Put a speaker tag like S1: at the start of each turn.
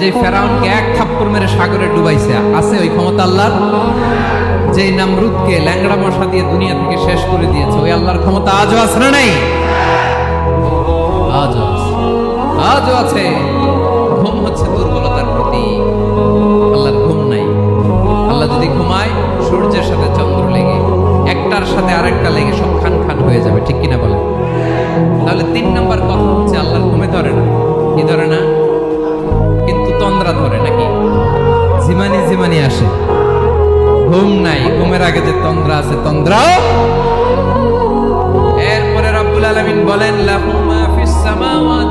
S1: যে ফেরাউনকে এক থাপ্পড় মেরে সাগরে ডুবাইছে, আছে ওই ক্ষমতা আল্লাহর? যে নামরুদকে ল্যাংড়া মশা দিয়ে দুনিয়া থেকে শেষ করে দিয়েছে, ওই আল্লাহর ক্ষমতা আজও আছে না নাই? আজও আছে, আজও আছে। ঘুম হচ্ছে দুর্বলতার প্রতীক, আল্লাহর ঘুম নাই। আল্লাহ যদি ঘুমায়, সূর্যের সাথে চন্দ্র লেগে, একটার সাথে আরেকটা লেগে সব খান খান হয়ে যাবে, ঠিক কিনা বলে? তাহলে 3 নাম্বার কথা হচ্ছে আল্লাহর ঘুমে ধরে না। কি ধরে না? কিন্তু তন্দ্রা ধরে নাকি? ঝিমানি ঝিমানি আসে, ঘুম নাই। ঘুমের আগে যে তন্দ্রা আছে, তন্দ্রাও। এরপরে রব্বুল আলামিন বলেন লাহু মা ফিস সামাওয়াতি